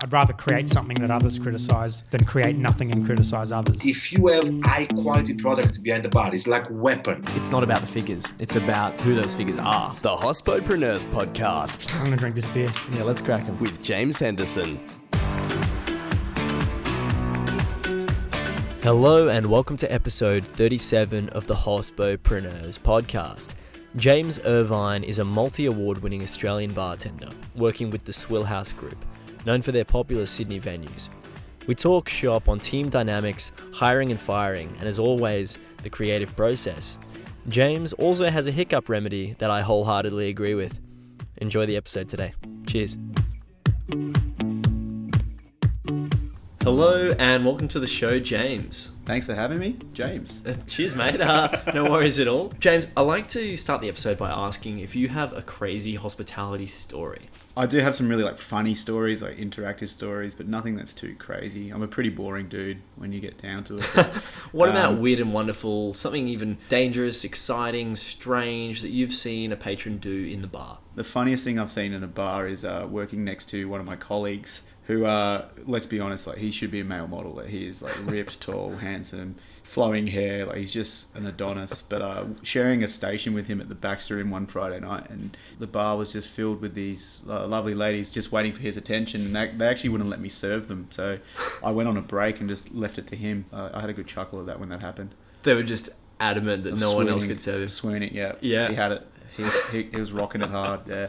I'd rather create something that others criticize than create nothing and criticize others. If you have high quality product behind the bar, it's like weapon. It's not about the figures. It's about who those figures are. The Hospopreneurs Podcast. I'm going to drink this beer. Yeah, let's crack them. With James Henderson. Hello and welcome to episode 37 of the Hospopreneurs Podcast. James Irvine is a multi-award winning Australian bartender working with the Swill House Group, known for their popular Sydney venues. We talk shop on team dynamics, hiring and firing, and as always, the creative process. James also has a hiccup remedy that I wholeheartedly agree with. Enjoy the episode today. Cheers. Hello and welcome to the show, James. Thanks for having me, James. Cheers, mate. No worries at all. James, I like to start the episode by asking if you have a crazy hospitality story. I do have some really funny stories, interactive stories, but nothing that's too crazy. I'm a pretty boring dude when you get down to it. What about weird and wonderful, something even dangerous, exciting, strange that you've seen a patron do in the bar? The funniest thing I've seen in a bar is working next to one of my colleagues who, let's be honest, he should be a male model. He is ripped, tall, handsome, flowing hair. He's just an Adonis. But sharing a station with him at the Baxter Inn one Friday night, and the bar was just filled with these lovely ladies just waiting for his attention. And they actually wouldn't let me serve them. So I went on a break and just left it to him. I had a good chuckle at that when that happened. They were just adamant that no one else could serve him. Swooning, yeah. Yeah. He had it. He was rocking it hard, yeah.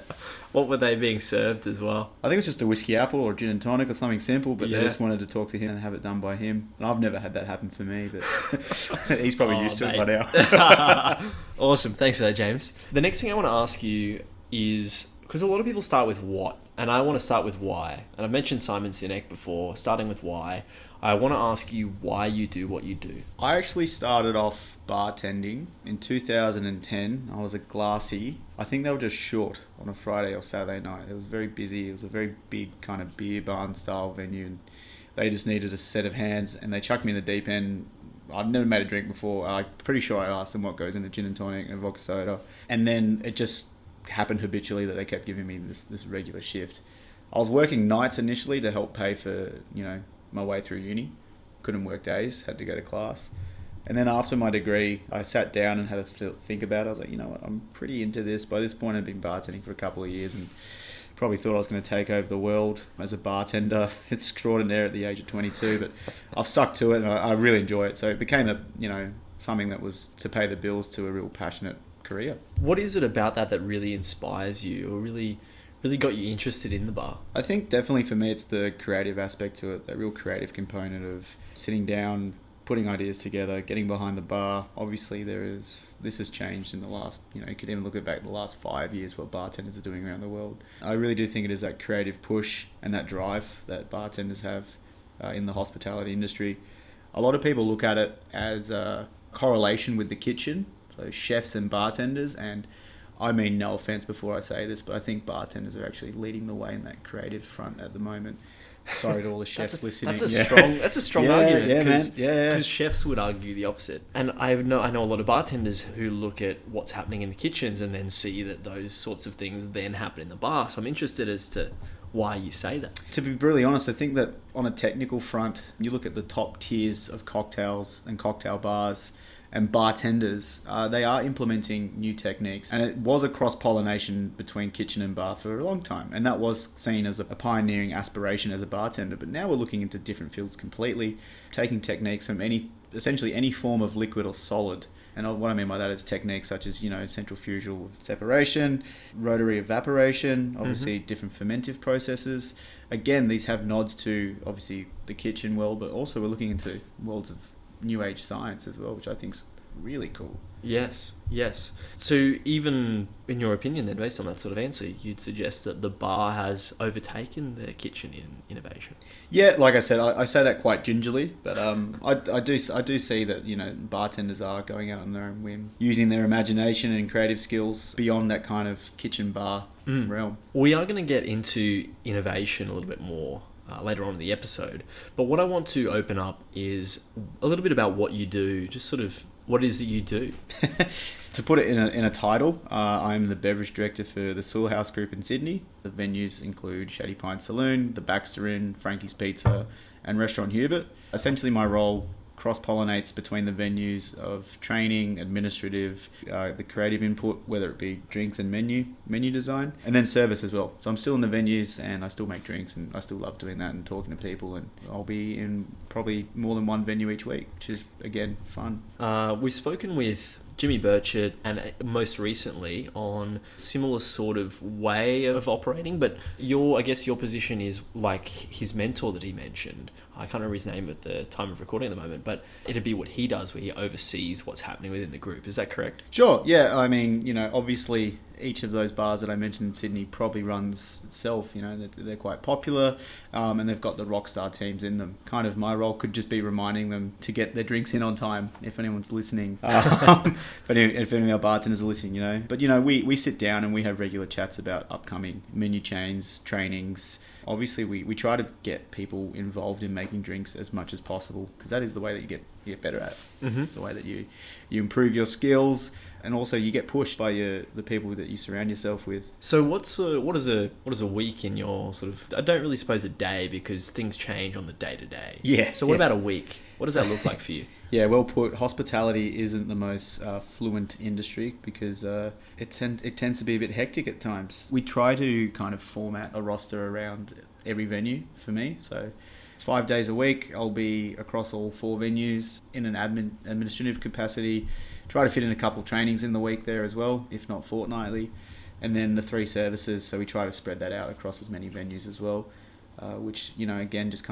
What were they being served as well? I think it was just a whiskey apple or gin and tonic or something simple, but Yeah. they just wanted to talk to him and have it done by him. And I've never had that happen for me, but he's probably used to it by now. Awesome. Thanks for that, James. The next thing I want to ask you is, because a lot of people start with what, and I want to start with why. And I've mentioned Simon Sinek before, starting with why. I want to ask you why you do what you do. I actually started off bartending in 2010. I was a glassy. I think they were just short on a Friday or Saturday night. It was very busy. It was a very big kind of beer barn style venue, and they just needed a set of hands, and they chucked me in the deep end. I'd never made a drink before. I'm pretty sure I asked them what goes in a gin and tonic and a vodka soda, and then it just happened habitually that they kept giving me this regular shift. I was working nights initially to help pay for, my way through uni. Couldn't work days, had to go to class. And then after my degree, I sat down and had to think about it. I was like, you know what, I'm pretty into this. By this point, I'd been bartending for a couple of years and probably thought I was going to take over the world as a bartender extraordinaire at the age of 22. But I've stuck to it and I really enjoy it. So it became something that was to pay the bills to a real passionate career. What is it about that really inspires you or really got you interested in the bar? I think definitely for me it's the creative aspect to it, that real creative component of sitting down, putting ideas together, getting behind the bar. Obviously this has changed in the last, you could even look at back the last 5 years what bartenders are doing around the world. I really do think it is that creative push and that drive that bartenders have in the hospitality industry. A lot of people look at it as a correlation with the kitchen, so chefs and bartenders, and I mean no offense before I say this, but I think bartenders are actually leading the way in that creative front at the moment. Sorry to all the chefs listening. That's a strong argument. Yeah, man. Because chefs would argue the opposite. And I know a lot of bartenders who look at what's happening in the kitchens and then see that those sorts of things then happen in the bar. So I'm interested as to why you say that. To be brutally honest, I think that on a technical front, you look at the top tiers of cocktails and cocktail bars and bartenders, they are implementing new techniques. And it was a cross-pollination between kitchen and bar for a long time. And that was seen as a pioneering aspiration as a bartender. But now we're looking into different fields completely, taking techniques from essentially any form of liquid or solid. And what I mean by that is techniques such as, centrifugal separation, rotary evaporation, obviously different fermentive processes. Again, these have nods to, obviously, the kitchen world, but also we're looking into worlds of new age science as well, which I think is really cool. Yes. So even in your opinion then, based on that sort of answer, you'd suggest that the bar has overtaken the kitchen in innovation? Yeah, like I said, I say that quite gingerly, but I do see that, bartenders are going out on their own whim, using their imagination and creative skills beyond that kind of kitchen bar realm. We are going to get into innovation a little bit more later on in the episode. But what I want to open up is a little bit about what you do, just sort of What is it you do? To put it in a title, I'm the beverage director for the Swill House Group in Sydney. The venues include Shady Pine Saloon, the Baxter Inn, Frankie's Pizza, and Restaurant Hubert. Essentially, my role cross-pollinates between the venues of training, administrative, the creative input, whether it be drinks and menu design, and then service as well. So I'm still in the venues and I still make drinks and I still love doing that and talking to people, and I'll be in probably more than one venue each week, which is, again, fun. We've spoken with Jimmy Burchett and most recently on similar sort of way of operating, but I guess your position is like his mentor that he mentioned. I can't remember his name at the time of recording at the moment, but it'd be what he does where he oversees what's happening within the group. Is that correct? Sure, yeah. I mean, obviously each of those bars that I mentioned in Sydney probably runs itself. They're quite popular, and they've got the rock star teams in them. Kind of my role could just be reminding them to get their drinks in on time, if anyone's listening. If any of our bartenders are listening, But, we sit down and we have regular chats about upcoming menu changes, trainings. Obviously, we try to get people involved in making drinks as much as possible, because that is the way that you get better at it. Mm-hmm. It's the way that you improve your skills, and also you get pushed by the people that you surround yourself with. So what is a week in your sort of? I don't really suppose a day, because things change on the day to day. Yeah. So what about a week? What does that look like for you? Yeah, well put. Hospitality isn't the most fluent industry, because it tends to be a bit hectic at times. We try to kind of format a roster around every venue for me. So 5 days a week, I'll be across all 4 venues in an administrative capacity. Try to fit in a couple of trainings in the week there as well, if not fortnightly. And then the 3 services, so we try to spread that out across as many venues as well, which, again, just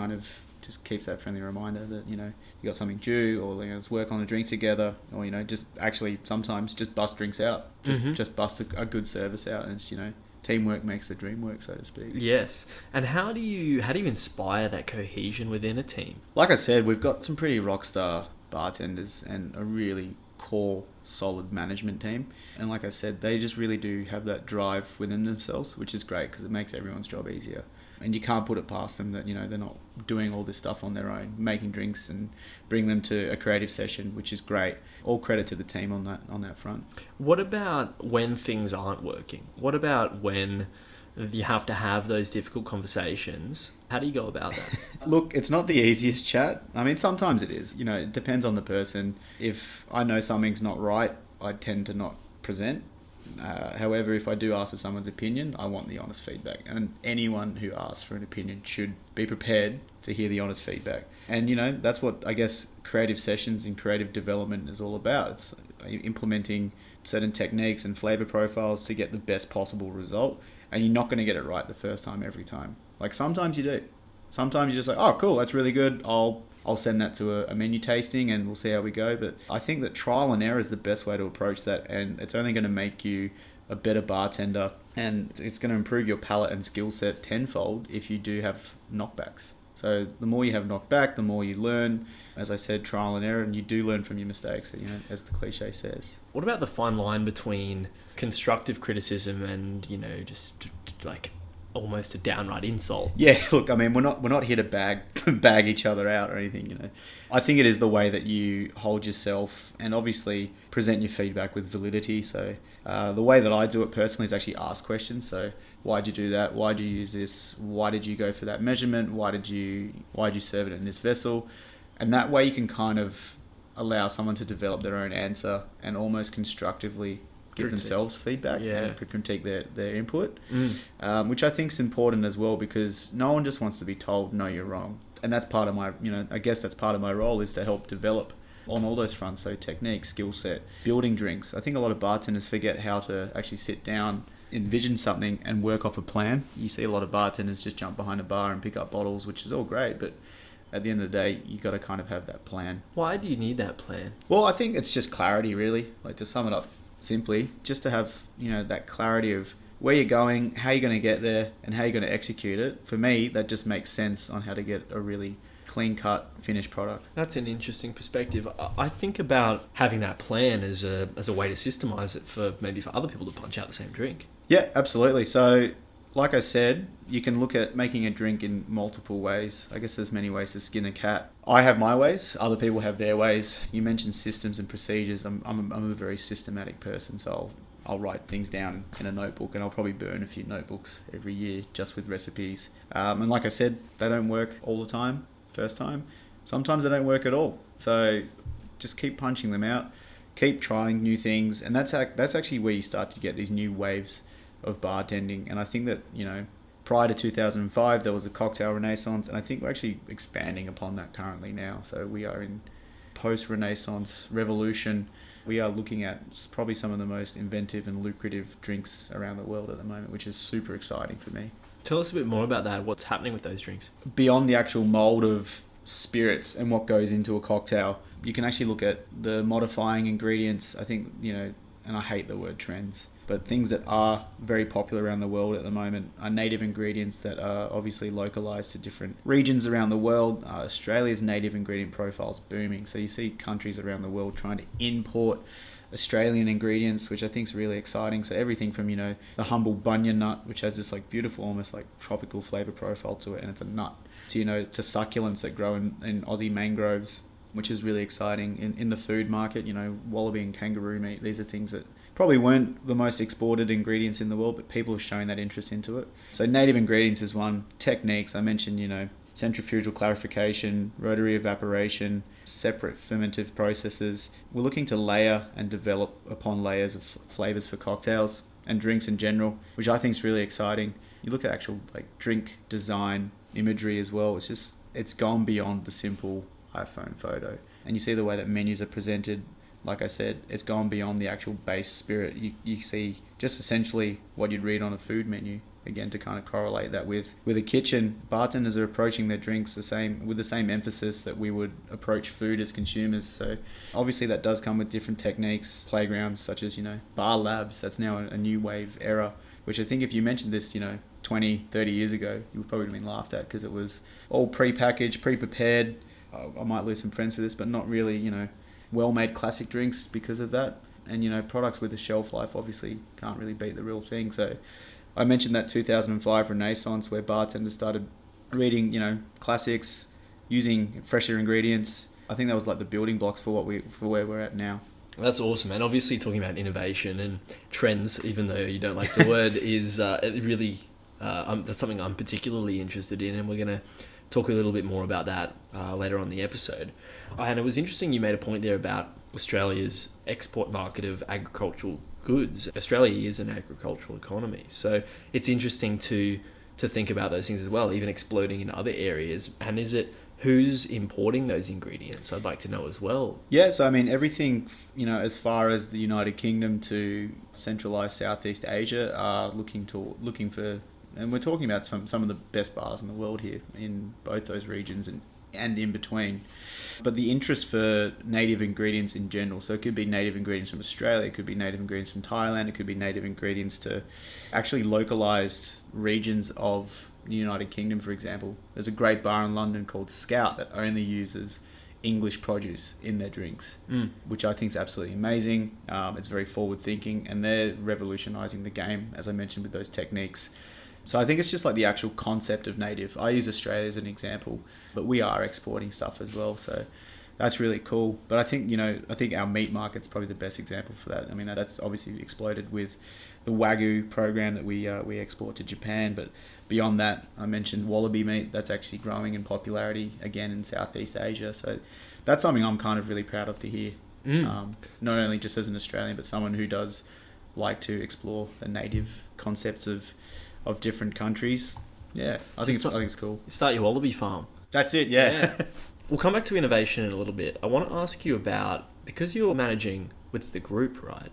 keeps that friendly reminder that, you got something due, or let's work on a drink together, or, just actually sometimes just bust drinks out, just bust a good service out, and it's, teamwork makes the dream work, so to speak. Yes. And how do you inspire that cohesion within a team? Like I said, we've got some pretty rock star bartenders and a really core, solid management team. And like I said, they just really do have that drive within themselves, which is great because it makes everyone's job easier. And you can't put it past them that, they're not doing all this stuff on their own, making drinks and bring them to a creative session, which is great. All credit to the team on that front. What about when things aren't working? What about when you have to have those difficult conversations? How do you go about that? Look, it's not the easiest chat. I mean, sometimes it is. It depends on the person. If I know something's not right, I tend to not present. However, if I do ask for someone's opinion, I want the honest feedback. And anyone who asks for an opinion should be prepared to hear the honest feedback. And, that's what I guess creative sessions and creative development is all about. It's implementing certain techniques and flavor profiles to get the best possible result. And you're not going to get it right the first time every time. Like sometimes you do. Sometimes you're just like, oh, cool, that's really good. I'll send that to a menu tasting and we'll see how we go. But I think that trial and error is the best way to approach that. And it's only going to make you a better bartender. And it's going to improve your palate and skill set tenfold if you do have knockbacks. So the more you have knockback, the more you learn. As I said, trial and error, and you do learn from your mistakes, as the cliche says. What about the fine line between constructive criticism and, just like almost a downright insult? Yeah, look, I mean, we're not here to bag each other out or anything, I think it is the way that you hold yourself and obviously present your feedback with validity. So the way that I do it personally is actually ask questions. So why'd you do that? Why'd you use this? Why did you go for that measurement? Why'd you serve it in this vessel? And that way you can kind of allow someone to develop their own answer and almost constructively give themselves feedback and could critique their input, which I think is important as well, because no one just wants to be told, no, you're wrong. And that's part of my, I guess that's part of my role, is to help develop on all those fronts. So technique, skill set, building drinks. I think a lot of bartenders forget how to actually sit down, envision something and work off a plan. You see a lot of bartenders just jump behind a bar and pick up bottles, which is all great, but at the end of the day, you got to kind of have that plan. Why do you need that plan? Well, I think it's just clarity, really. Like, to sum it up simply, just to have, that clarity of where you're going, how you're going to get there, and how you're going to execute it. For me, that just makes sense on how to get a really clean-cut, finished product. That's an interesting perspective. I think about having that plan as a way to systemize it for other people to punch out the same drink. Yeah, absolutely. So, like I said, you can look at making a drink in multiple ways. I guess there's many ways to skin a cat. I have my ways. Other people have their ways. You mentioned systems and procedures. I'm a very systematic person, so I'll write things down in a notebook, and I'll probably burn a few notebooks every year just with recipes. And like I said, they don't work all the time, first time. Sometimes they don't work at all. So just keep punching them out, keep trying new things, and that's actually where you start to get these new waves of bartending. And I think that, prior to 2005, there was a cocktail renaissance, and I think we're actually expanding upon that currently now. So we are in post-renaissance revolution. We are looking at probably some of the most inventive and lucrative drinks around the world at the moment, which is super exciting for me. Tell us a bit more about that. What's happening with those drinks? Beyond the actual mold of spirits and what goes into a cocktail, you can actually look at the modifying ingredients. I think, and I hate the word trends, but things that are very popular around the world at the moment are native ingredients that are obviously localized to different regions around the world. Australia's native ingredient profile is booming. So you see countries around the world trying to import Australian ingredients, which I think is really exciting. So everything from, the humble bunya nut, which has this like beautiful, almost like tropical flavor profile to it, and it's a nut, to, to succulents that grow in Aussie mangroves, which is really exciting. In the food market, wallaby and kangaroo meat, these are things that probably weren't the most exported ingredients in the world, but people have shown that interest into it. So native ingredients is one. Techniques, I mentioned, centrifugal clarification, rotary evaporation, separate fermentive processes. We're looking to layer and develop upon layers of flavors for cocktails and drinks in general, which I think is really exciting. You look at actual like drink design, imagery as well. It's gone beyond the simple iPhone photo. And you see the way that menus are presented. Like I said, it's gone beyond the actual base spirit. You see just essentially what you'd read on a food menu. Again, to kind of correlate that with a kitchen, bartenders are approaching their drinks with the same emphasis that we would approach food as consumers. So obviously that does come with different techniques, playgrounds such as, bar labs. That's now a new wave era, which I think if you mentioned this, 20, 30 years ago, you would probably have been laughed at because it was all pre-packaged, pre-prepared. I might lose some friends for this, but not really, well-made classic drinks because of that. And, products with a shelf life obviously can't really beat the real thing. So I mentioned that 2005 Renaissance where bartenders started reading, classics, using fresher ingredients. I think that was like the building blocks for where we're at now. That's awesome. And obviously talking about innovation and trends, even though you don't like the word, is it really that's something I'm particularly interested in, and we're going to talk a little bit more about that later on in the episode. And it was interesting you made a point there about Australia's export market of agricultural goods. Australia is an agricultural economy, so it's interesting to think about those things as well, even exploding in other areas. And is it who's importing those ingredients? I'd like to know as well. Yeah, so I mean everything, as far as the United Kingdom to centralized Southeast Asia are looking for, and we're talking about some of the best bars in the world here in both those regions and in between. But the interest for native ingredients in general, so it could be native ingredients from Australia, it could be native ingredients from Thailand, it could be native ingredients to actually localized regions of the United Kingdom, for example. There's a great bar in London called Scout that only uses English produce in their drinks, which I think is absolutely amazing. It's very forward thinking, and they're revolutionizing the game, as I mentioned, with those techniques. So I think it's just like the actual concept of native. I use Australia as an example, but we are exporting stuff as well. So that's really cool. But I think, I think our meat market's probably the best example for that. I mean, that's obviously exploded with the Wagyu program that we export to Japan. But beyond that, I mentioned wallaby meat. That's actually growing in popularity again in Southeast Asia. So that's something I'm kind of really proud of to hear. Not only just as an Australian, but someone who does like to explore the native concepts of different countries. Yeah, I think it's cool. Start your wallaby farm. That's it, yeah. We'll come back to innovation in a little bit. I want to ask you about, because you're managing with the group, right?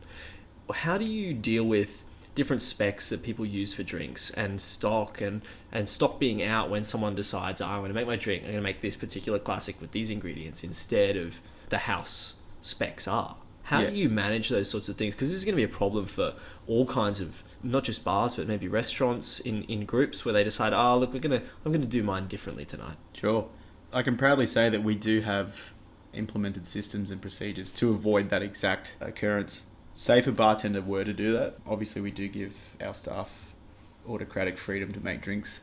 How do you deal with different specs that people use for drinks and stock and stock being out when someone decides, I'm going to make my drink, I'm going to make this particular classic with these ingredients instead of the house specs are? How do you manage those sorts of things? Because this is going to be a problem for all kinds of, not just bars, but maybe restaurants in groups where they decide, look, I'm going to do mine differently tonight. Sure. I can proudly say that we do have implemented systems and procedures to avoid that exact occurrence. Say if a bartender were to do that, obviously we do give our staff autocratic freedom to make drinks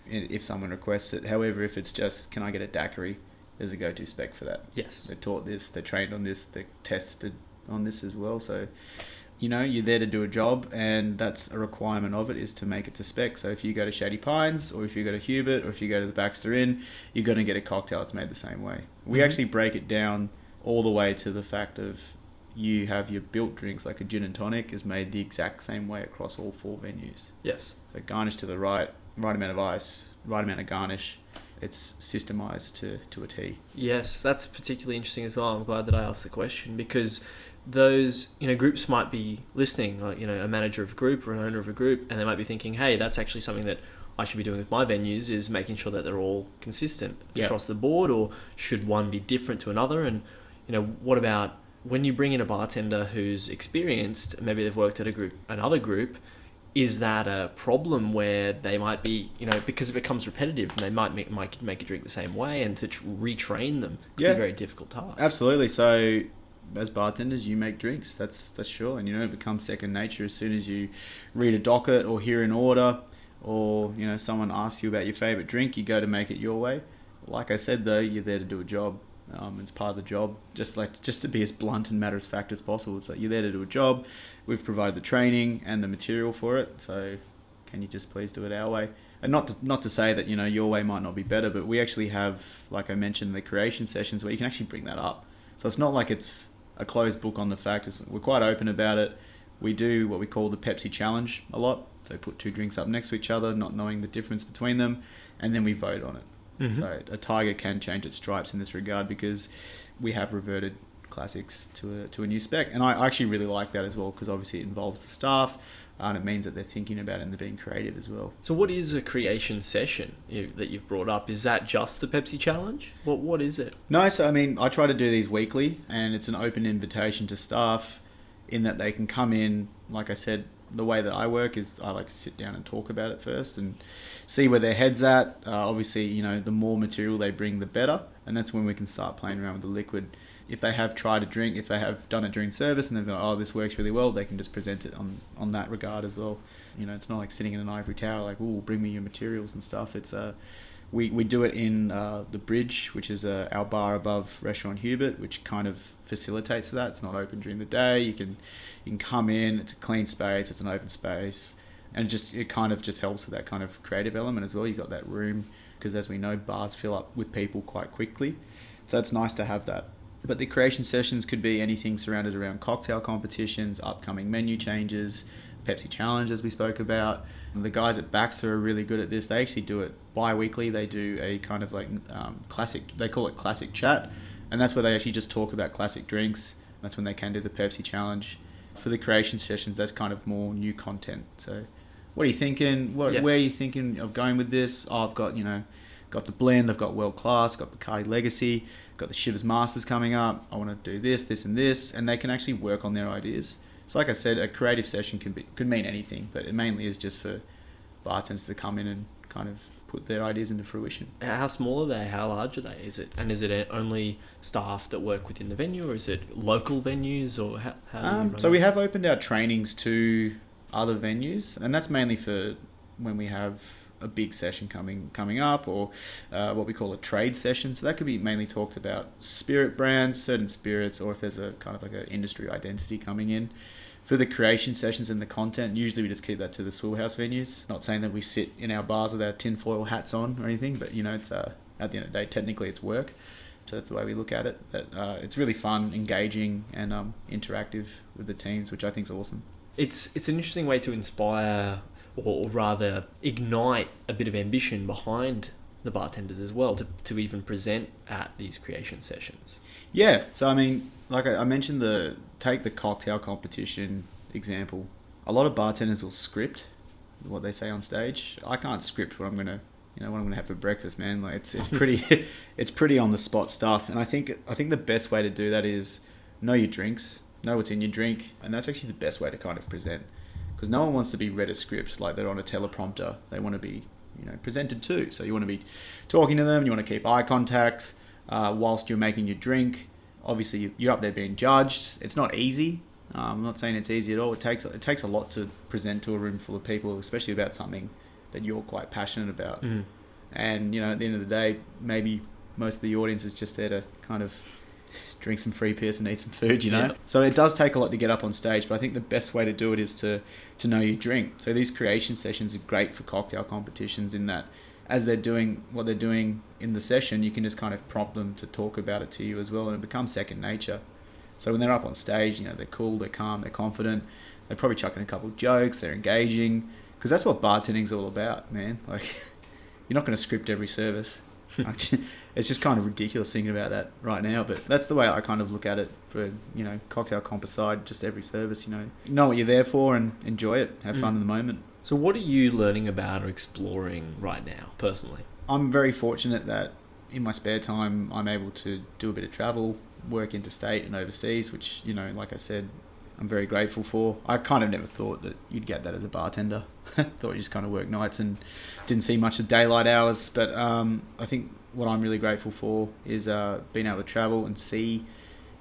if someone requests it. However, if it's just, can I get a daiquiri, there's a go-to spec for that. Yes. They're taught this, they're trained on this, they're tested on this as well. So, you know, you're there to do a job, and that's a requirement of it, is to make it to spec. So if you go to Shady Pines, or if you go to Hubert, or if you go to the Baxter Inn, you're going to get a cocktail that's made the same way. We actually break it down all the way to the fact of you have your built drinks, like a gin and tonic is made the exact same way across all 4 venues. Yes. So garnish to the right amount of ice, right amount of garnish. It's systemized to a T. Yes, that's particularly interesting as well. I'm glad that I asked the question, because those, you know, groups might be listening, like, you know, a manager of a group or an owner of a group, and they might be thinking, hey, that's actually something that I should be doing with my venues, is making sure that they're all consistent across the board, or should one be different to another? And, you know, what about when you bring in a bartender who's experienced, maybe they've worked at another group, is that a problem where they might be, you know, because it becomes repetitive and they might make a drink the same way, and to retrain them could be a very difficult task. Absolutely. So as bartenders, you make drinks. That's sure. And, you know, it becomes second nature as soon as you read a docket or hear an order, or, you know, someone asks you about your favorite drink, you go to make it your way. Like I said, though, you're there to do a job. It's part of the job, just to be as blunt and matter of fact as possible. It's like, you're there to do a job. We've provided the training and the material for it. So can you just please do it our way? And not to say that, you know, your way might not be better, but we actually have, like I mentioned, the creation sessions where you can actually bring that up. So it's not like it's a closed book on the fact. We're quite open about it. We do what we call the Pepsi challenge a lot. So put 2 drinks up next to each other, not knowing the difference between them, and then we vote on it. Mm-hmm. So a tiger can change its stripes in this regard, because we have reverted classics to a new spec. And I actually really like that as well, because obviously it involves the staff, and it means that they're thinking about it and they're being creative as well. So what is a creation session that you've brought up? Is that just the Pepsi challenge? What is it? No, so I mean, I try to do these weekly, and it's an open invitation to staff in that they can come in. Like I said, the way that I work is I like to sit down and talk about it first and see where their head's at. Obviously, you know, the more material they bring, the better. And that's when we can start playing around with the liquid. If they have tried a drink, if they have done it during service and they've gone, oh, this works really well, they can just present it on that regard as well. You know, it's not like sitting in an ivory tower like, oh, bring me your materials and stuff. It's we do it in the Bridge, which is our bar above Restaurant Hubert, which kind of facilitates that. It's not open during the day. You can come in. It's a clean space. It's an open space, and it kind of just helps with that kind of creative element as well. You've got that room, because as we know, bars fill up with people quite quickly, so it's nice to have that. But the creation sessions could be anything surrounded around cocktail competitions, upcoming menu changes, Pepsi challenge, as we spoke about. And the guys at Baxter are really good at this. They actually do it bi-weekly. They do a kind of like classic, they call it classic chat. And that's where they actually just talk about classic drinks. That's when they can do the Pepsi challenge. For the creation sessions, that's kind of more new content. So what are you thinking? Yes. Where are you thinking of going with this? Oh, I've got, got the blend, I've got World Class, got Bacardi Legacy, got the Shivers Masters coming up. I want to do this, this and this. And they can actually work on their ideas. So like I said, a creative session could mean anything, but it mainly is just for bartenders to come in and kind of put their ideas into fruition. How small are they? How large are they? Is it only staff that work within the venue, or is it local venues, or how do you run So it? we have opened our trainings to other venues, and that's mainly for when we have a big session coming up, or what we call a trade session. So that could be mainly talked about spirit brands, certain spirits, or if there's a kind of like an industry identity coming in. For the creation sessions and the content, usually we just keep that to the Swill House venues. Not saying that we sit in our bars with our tinfoil hats on or anything, but it's at the end of the day, technically it's work. So that's the way we look at it. But it's really fun, engaging, and interactive with the teams, which I think is awesome. It's an interesting way to inspire, or rather ignite a bit of ambition behind the bartenders as well, to even present at these creation sessions. Yeah, so I mean, like I mentioned, take the cocktail competition example. A lot of bartenders will script what they say on stage. I can't script what I'm gonna have for breakfast, man. Like it's pretty it's pretty on the spot stuff. And I think the best way to do that is know your drinks, know what's in your drink, and that's actually the best way to kind of present. Because no one wants to be read a script like they're on a teleprompter. They want to be presented too. So you want to be talking to them. You want to keep eye contact whilst you're making your drink. Obviously, you're up there being judged. It's not easy. I'm not saying it's easy at all. It takes a lot to present to a room full of people, especially about something that you're quite passionate about. And, you know, at the end of the day, maybe most of the audience is just there to kind of drink some free piss and eat some food, you know? Yeah. So it does take a lot to get up on stage, but I think the best way to do it is to know your drink. So these creation sessions are great for cocktail competitions in that as they're doing what they're doing in the session, you can just kind of prompt them to talk about it to you as well, and it becomes second nature. So when they're up on stage, you know, they're cool, they're calm, they're confident, they're probably chucking a couple of jokes, they're engaging, because that's what bartending's all about, man. Like, you're not going to script every service. It's just kind of ridiculous thinking about that right now, but that's the way I kind of look at it for, you know, cocktail comp aside, just every service, you know what you're there for and enjoy it, have fun in the moment. So what are you learning about or exploring right now, personally? I'm very fortunate that in my spare time, I'm able to do a bit of travel, work interstate and overseas, which, you know, like I said, I'm very grateful for. I kind of never thought that you'd get that as a bartender. Thought you just kind of work nights and didn't see much of daylight hours. But I think what I'm really grateful for is being able to travel and see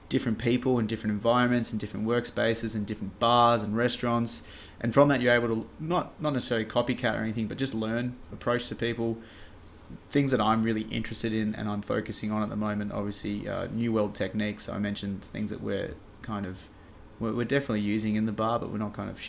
different people and different environments and different workspaces and different bars and restaurants. And from that, you're able to not necessarily copycat or anything, but just learn, approach to people, things that I'm really interested in and I'm focusing on at the moment. Obviously, New World techniques. I mentioned things that we're definitely using in the bar, but we're not kind of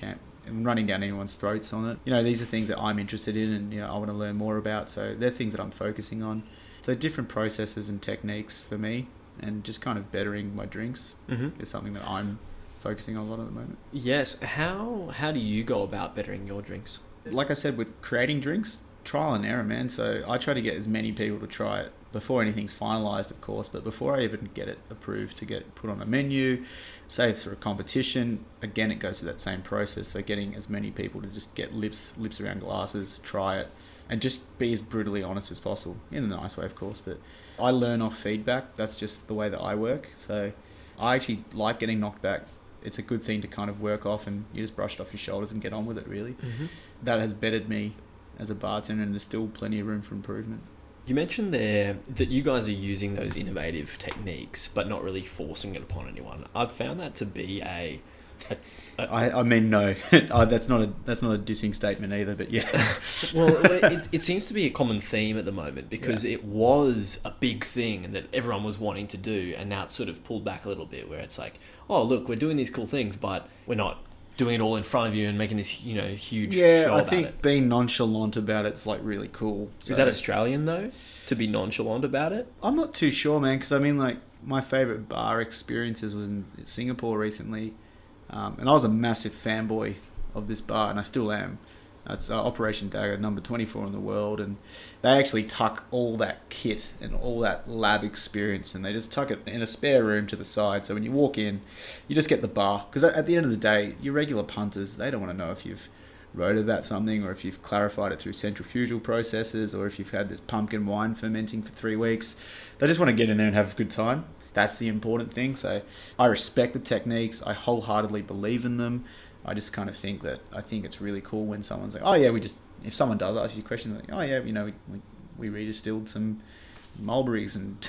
running down anyone's throats on it. You know, these are things that I'm interested in and, you know, I want to learn more about. So they're things that I'm focusing on. So different processes and techniques for me, and just kind of bettering my drinks is something that I'm focusing on a lot at the moment. Yes. How do you go about bettering your drinks? Like I said, with creating drinks, trial and error, man. So I try to get as many people to try it before anything's finalized, of course, but before I even get it approved to get put on a menu, say it's for a competition, again, it goes through that same process. So getting as many people to just get lips around glasses, try it, and just be as brutally honest as possible, in a nice way, of course. But I learn off feedback. That's just the way that I work. So I actually like getting knocked back. It's a good thing to kind of work off, and you just brush it off your shoulders and get on with it, really. That has bettered me as a bartender, and there's still plenty of room for improvement. You mentioned there that you guys are using those innovative techniques, but not really forcing it upon anyone. I've found that to be I mean, no, that's not a dissing statement either, but yeah. Well, it seems to be a common theme at the moment because it was a big thing that everyone was wanting to do, and now it's sort of pulled back a little bit where it's like, oh, look, we're doing these cool things, but we're not doing it all in front of you and making this, you know, huge show about it. I think being nonchalant about it's like really cool. Is that Australian though, to be nonchalant about it? I'm not too sure, man, because I mean, like, my favorite bar experiences was in Singapore recently, and I was a massive fanboy of this bar, and I still am. It's Operation Dagger, number 24 in the world, and they actually tuck all that kit and all that lab experience, and they just tuck it in a spare room to the side. So when you walk in, you just get the bar. Because at the end of the day, your regular punters, they don't want to know if you've rotovap something, or if you've clarified it through centrifugal processes, or if you've had this pumpkin wine fermenting for 3 weeks. They just want to get in there and have a good time. That's the important thing. So I respect the techniques. I wholeheartedly believe in them. I just kind of think it's really cool when someone's like, oh yeah, if someone does ask you a question, like, oh yeah, you know, we redistilled some mulberries and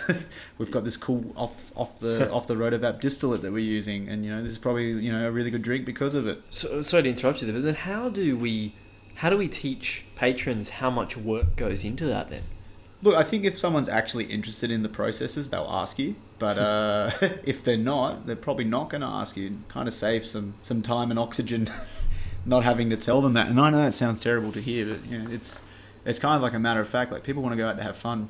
we've got this cool off the rotovap distillate that we're using, and, you know, this is probably, you know, a really good drink because of it. So, sorry to interrupt you there, but then how do we teach patrons how much work goes into that then? Look, I think if someone's actually interested in the processes, they'll ask you. But if they're not, they're probably not going to ask you. Kind of save some time and oxygen not having to tell them that. And I know that sounds terrible to hear, but, you know, it's kind of like a matter of fact. Like, people want to go out to have fun,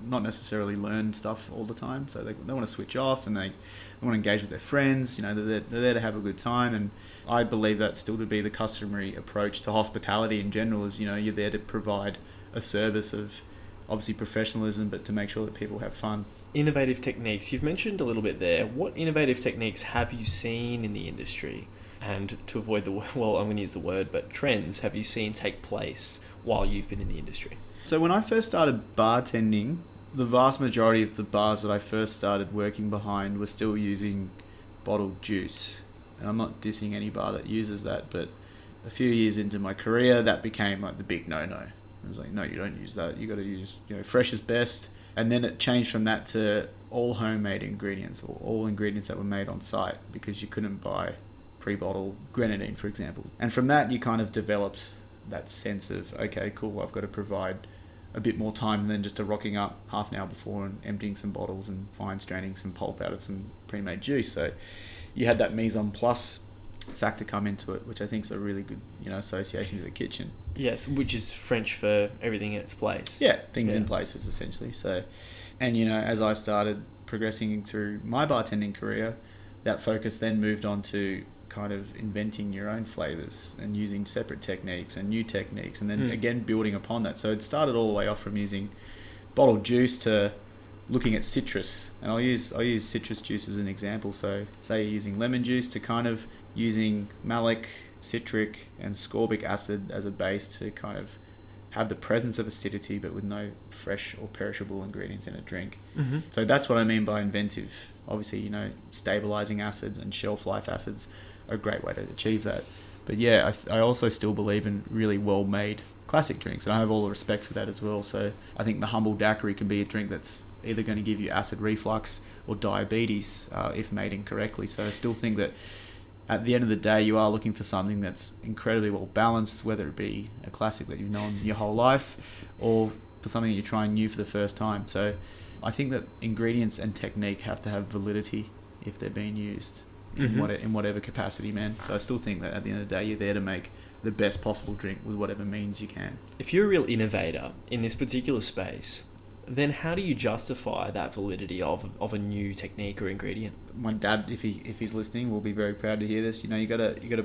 not necessarily learn stuff all the time. So they want to switch off, and they want to engage with their friends. You know, they're there to have a good time. And I believe that still to be the customary approach to hospitality in general. Is, you know, you're there to provide a service of obviously professionalism, but to make sure that people have fun. Innovative techniques. You've mentioned a little bit there. What innovative techniques have you seen in the industry? And to avoid I'm going to use the word, but trends have you seen take place while you've been in the industry? So when I first started bartending, the vast majority of the bars that I first started working behind were still using bottled juice. And I'm not dissing any bar that uses that, but a few years into my career, that became like the big no-no. I was like, no, you don't use that. You got to use, you know, fresh is best. And then it changed from that to all homemade ingredients, or all ingredients that were made on site, because you couldn't buy pre-bottle grenadine, for example. And from that, you kind of developed that sense of, okay, cool, I've got to provide a bit more time than just a rocking up half an hour before and emptying some bottles and fine straining some pulp out of some pre-made juice. So you had that mise en place factor come into it, which I think is a really good, association to the kitchen. Yes, which is French for everything in its place. Yeah, things in places, essentially. So, and as I started progressing through my bartending career, that focus then moved on to kind of inventing your own flavors and using separate techniques and new techniques, and then again building upon that. So it started all the way off from using bottled juice to looking at citrus, and I'll use citrus juice as an example. So say you're using lemon juice to kind of using malic, citric, and scorbic acid as a base to kind of have the presence of acidity, but with no fresh or perishable ingredients in a drink. Mm-hmm. So that's what I mean by inventive. Obviously, stabilizing acids and shelf life acids are a great way to achieve that. But yeah, I also still believe in really well-made classic drinks, and I have all the respect for that as well. So I think the humble daiquiri can be a drink that's either going to give you acid reflux or diabetes if made incorrectly. So I still think that at the end of the day, you are looking for something that's incredibly well balanced, whether it be a classic that you've known your whole life or for something that you're trying new for the first time. So I think that ingredients and technique have to have validity if they're being used in whatever capacity, man. So I still think that at the end of the day, you're there to make the best possible drink with whatever means you can. If you're a real innovator in this particular space, then how do you justify that validity of a new technique or ingredient? My dad, if he's listening, will be very proud to hear this. You gotta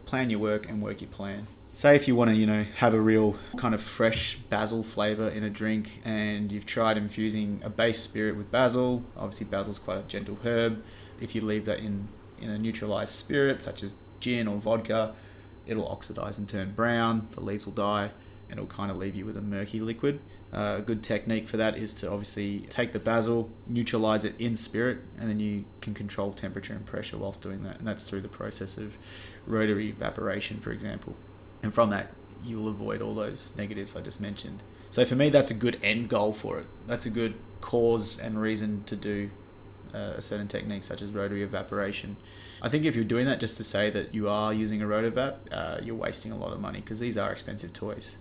plan your work and work your plan. Say if you want to, have a real kind of fresh basil flavor in a drink, and you've tried infusing a base spirit with basil. Obviously, basil's quite a gentle herb. If you leave that in a neutralized spirit, such as gin or vodka, it'll oxidize and turn brown. The leaves will die, and it'll kind of leave you with a murky liquid. A good technique for that is to obviously take the basil, neutralize it in spirit, and then you can control temperature and pressure whilst doing that. And that's through the process of rotary evaporation, for example. And from that, you'll avoid all those negatives I just mentioned. So for me, that's a good end goal for it. That's a good cause and reason to do a certain technique such as rotary evaporation. I think if you're doing that just to say that you are using a rotavap, you're wasting a lot of money, because these are expensive toys.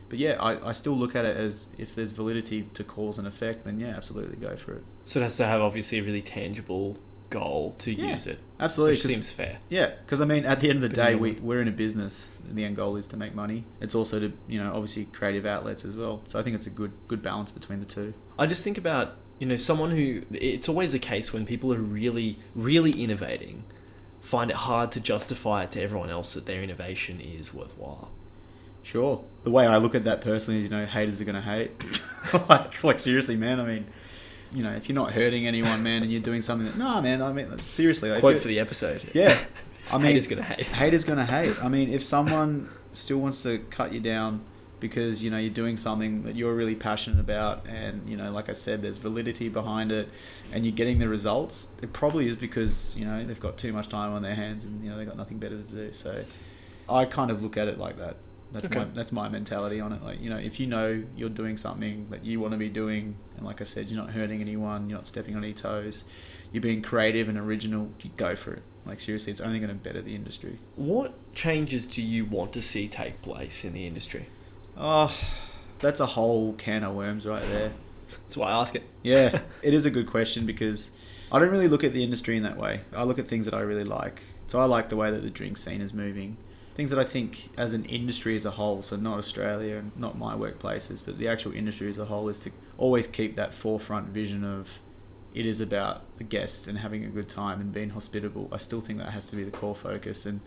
But yeah, I still look at it as if there's validity to cause and effect, then yeah, absolutely go for it. So it has to have obviously a really tangible goal to use it. Absolutely. Which seems fair. Yeah, because at the end of the day, we're in a business. The end goal is to make money. It's also to, obviously creative outlets as well. So I think it's a good balance between the two. I just think about, someone who, it's always the case when people are really, really innovating, find it hard to justify it to everyone else that their innovation is worthwhile. Sure. The way I look at that personally is, haters are going to hate. like seriously, man. I mean, if you're not hurting anyone, man, and you're doing something seriously. Like, quote for the episode. Yeah. I mean, haters going to hate. Haters going to hate. I mean, if someone still wants to cut you down because, you're doing something that you're really passionate about and, like I said, there's validity behind it and you're getting the results, it probably is because, they've got too much time on their hands and, they've got nothing better to do. So I kind of look at it like that. That's my mentality on it. Like, if you're doing something that you want to be doing, and like I said, you're not hurting anyone, you're not stepping on any toes, you're being creative and original, you go for it. Like, seriously, it's only going to better the industry. What changes do you want to see take place in the industry? Oh, that's a whole can of worms right there. That's why I ask it. Yeah, it is a good question, because I don't really look at the industry in that way. I look at things that I really like. So I like the way that the drink scene is moving. Things that I think as an industry as a whole, so not Australia and not my workplaces, but the actual industry as a whole, is to always keep that forefront vision of it is about the guest and having a good time and being hospitable. I still think that has to be the core focus. And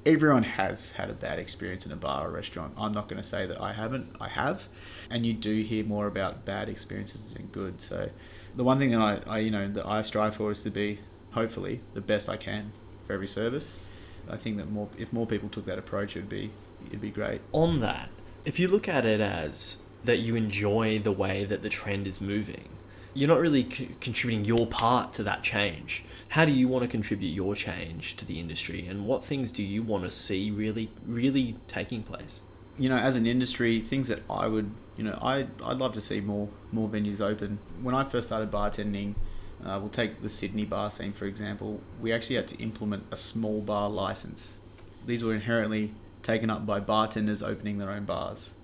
everyone has had a bad experience in a bar or restaurant. I'm not going to say that I haven't. I have. And you do hear more about bad experiences than good. So the one thing that I strive for is to be, hopefully, the best I can for every service. I think that if more people took that approach, it'd be great. On that, if you look at it as that you enjoy the way that the trend is moving, you're not really contributing your part to that change. How do you want to contribute your change to the industry, and what things do you want to see really, really taking place? As an industry, things that I'd love to see more venues open. When I first started bartending, We'll take the Sydney bar scene, for example. We actually had to implement a small bar license. These were inherently taken up by bartenders opening their own bars.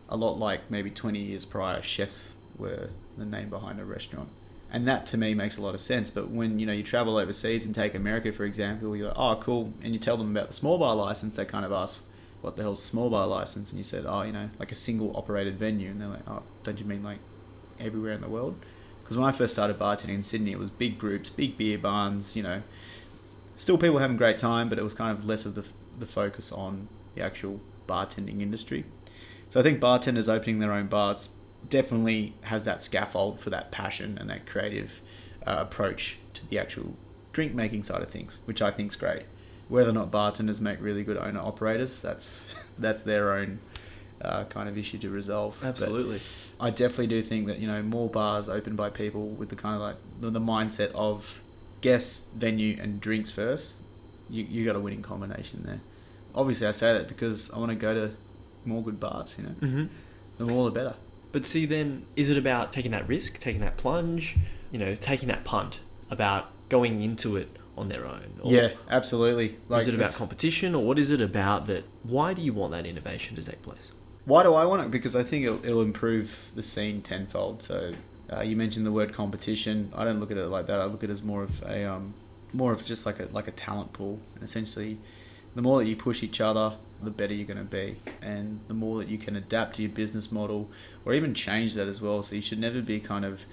A lot like maybe 20 years prior, chefs were the name behind a restaurant. And that to me makes a lot of sense. But when you travel overseas and take America, for example, you're like, oh, cool. And you tell them about the small bar license, they kind of ask, what the hell's a small bar license? And you said, oh, like a single operated venue. And they're like, oh, don't you mean like everywhere in the world? Because when I first started bartending in Sydney, it was big groups, big beer barns, still people having a great time, but it was kind of less of the focus on the actual bartending industry. So I think bartenders opening their own bars definitely has that scaffold for that passion and that creative approach to the actual drink making side of things, which I think is great. Whether or not bartenders make really good owner operators, that's their own kind of issue to resolve. Absolutely. But I definitely do think that more bars opened by people with the kind of like the mindset of guests, venue, and drinks first. You got a winning combination there. Obviously, I say that because I want to go to more good bars. Mm-hmm. The more the better. But see, then, is it about taking that risk, taking that plunge, taking that punt, about going into it on their own? Or yeah, absolutely. Is it about competition, or what is it about that? Why do you want that innovation to take place? Why do I want it? Because I think it'll improve the scene tenfold. So you mentioned the word competition. I don't look at it like that. I look at it as more of just like a talent pool. And essentially, the more that you push each other, the better you're going to be, and the more that you can adapt to your business model or even change that as well. So you should never be kind of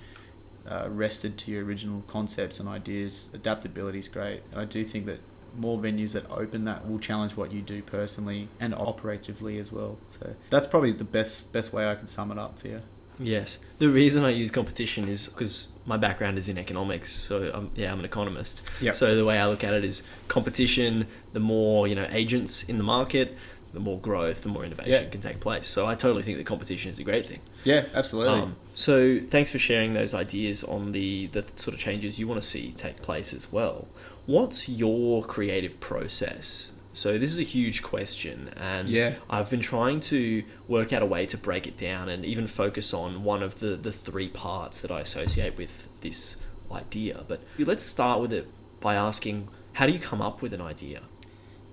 rested to your original concepts and ideas. Adaptability is great, and I do think that more venues that open that will challenge what you do personally and operatively as well. So that's probably the best way I can sum it up for you. Yes. The reason I use competition is because my background is in economics. So I'm an economist. Yep. So the way I look at it is competition, the more, agents in the market, the more growth, the more innovation can take place. So I totally think that competition is a great thing. Yeah, absolutely. So thanks for sharing those ideas on the sort of changes you want to see take place as well. What's your creative process? So this is a huge question, and I've been trying to work out a way to break it down and even focus on one of the three parts that I associate with this idea. But let's start with it by asking, how do you come up with an idea?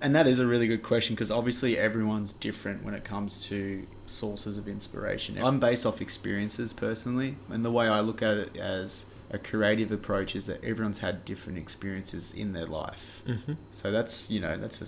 And that is a really good question, because obviously everyone's different when it comes to sources of inspiration. I'm based off experiences personally, and the way I look at it as a creative approach is that everyone's had different experiences in their life. Mm-hmm. So that's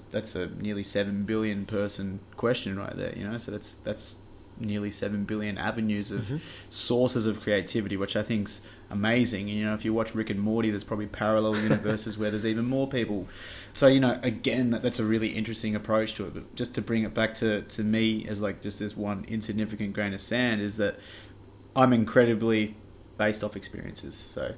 that's a nearly 7 billion person question right there. So that's nearly 7 billion avenues of sources of creativity, which I think's amazing. And if you watch Rick and Morty, there's probably parallel universes where there's even more people. So again, that's a really interesting approach to it. But just to bring it back to me as like just this one insignificant grain of sand, is that I'm incredibly based off experiences. So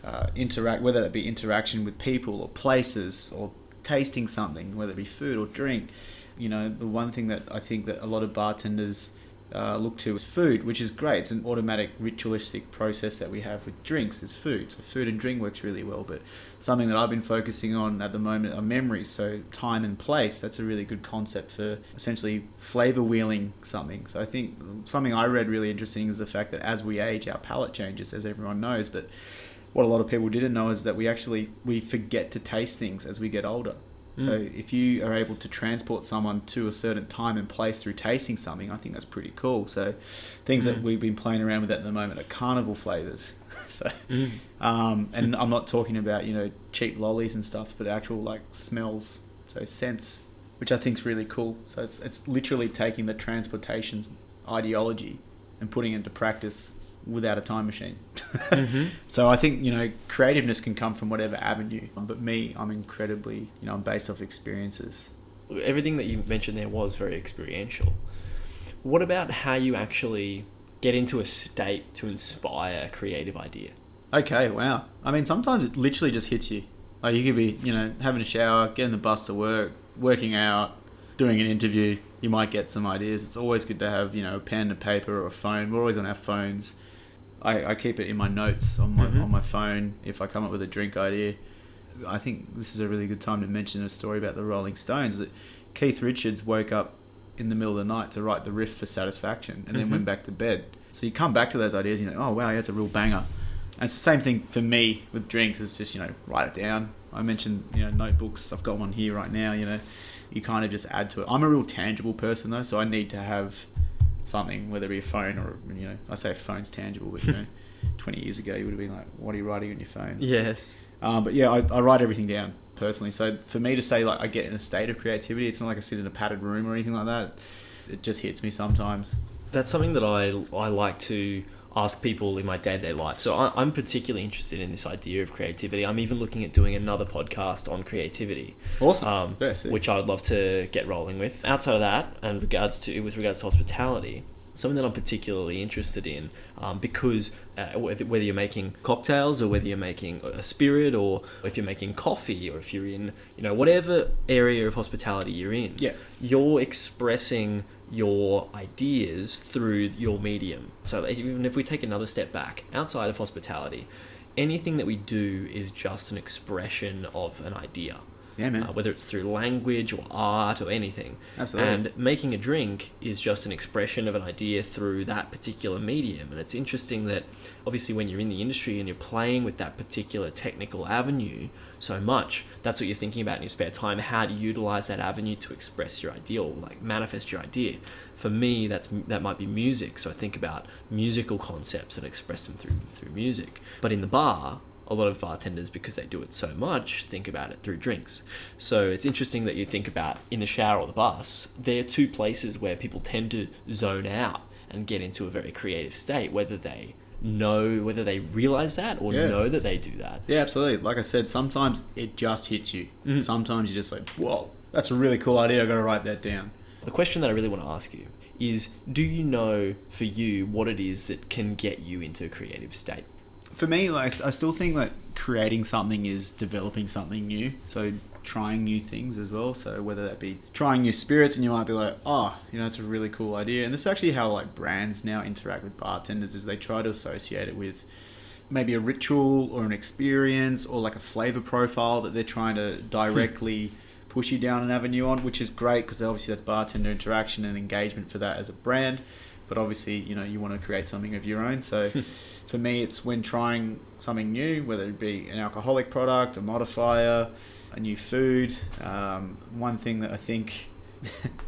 whether that be interaction with people or places or tasting something, whether it be food or drink. The one thing that I think that a lot of bartenders look to is food, which is great. It's an automatic ritualistic process that we have with drinks is food. So food and drink works really well, but something that I've been focusing on at the moment are memories. So time and place, that's a really good concept for essentially flavor wheeling something. So I think something I read really interesting is the fact that as we age, our palate changes, as everyone knows. But what a lot of people didn't know is that we forget to taste things as we get older. So if you are able to transport someone to a certain time and place through tasting something, I think that's pretty cool. So things that we've been playing around with at the moment are carnival flavors. So, and I'm not talking about, cheap lollies and stuff, but actual like smells, so scents, which I think is really cool. So it's literally taking the transportation ideology and putting it into practice without a time machine. So I think, creativeness can come from whatever avenue. But me, I'm incredibly, I'm based off experiences. Everything that you mentioned there was very experiential. What about how you actually get into a state to inspire a creative idea? Okay, wow. I mean, sometimes it literally just hits you. Like you could be, having a shower, getting the bus to work, working out, doing an interview. You might get some ideas. It's always good to have, a pen, a paper, or a phone. We're always on our phones. I keep it in my notes on my phone if I come up with a drink idea. I think this is a really good time to mention a story about the Rolling Stones, that Keith Richards woke up in the middle of the night to write the riff for Satisfaction and then went back to bed. So you come back to those ideas and you think, oh wow, that's a real banger. And it's the same thing for me with drinks. It's just, write it down. I mentioned, notebooks. I've got one here right now, You kind of just add to it. I'm a real tangible person, though, so I need to have something, whether it be a phone or, I say phone's tangible, but, 20 years ago, you would have been like, what are you writing on your phone? Yes. But yeah, I write everything down personally. So for me to say, like, I get in a state of creativity, it's not like I sit in a padded room or anything like that. It just hits me sometimes. That's something that I like to ask people in my day-to-day life. So I'm particularly interested in this idea of creativity. I'm even looking at doing another podcast on creativity. Awesome. Which I would love to get rolling with. Outside of that, and with regards to hospitality, something that I'm particularly interested in, because whether you're making cocktails or whether you're making a spirit, or if you're making coffee, or if you're in, whatever area of hospitality you're in, you're expressing your ideas through your medium. So even if we take another step back, outside of hospitality, anything that we do is just an expression of an idea. Yeah, man. Whether it's through language or art or anything. Absolutely. And making a drink is just an expression of an idea through that particular medium. And it's interesting that obviously when you're in the industry and you're playing with that particular technical avenue so much, that's what you're thinking about in your spare time. How do you utilize that avenue to express your idea, or like manifest your idea? For me, that might be music. So I think about musical concepts and express them through music. But in the bar, a lot of bartenders, because they do it so much, think about it through drinks. So it's interesting that you think about in the shower or the bus, they're two places where people tend to zone out and get into a very creative state, whether they realize that or know that they do that. Yeah, absolutely. Like I said, sometimes it just hits you. Mm-hmm. Sometimes you're just like, whoa, that's a really cool idea. I've got to write that down. The question that I really want to ask you is, do you know for you what it is that can get you into a creative state? For me, like, I still think that creating something is developing something new. So trying new things as well. So whether that be trying new spirits, and you might be like, it's a really cool idea. And this is actually how like brands now interact with bartenders, is they try to associate it with maybe a ritual or an experience or like a flavor profile that they're trying to directly push you down an avenue on, which is great because obviously that's bartender interaction and engagement for that as a brand. But obviously, you want to create something of your own. So for me, it's when trying something new, whether it be an alcoholic product, a modifier, a new food. One thing that I think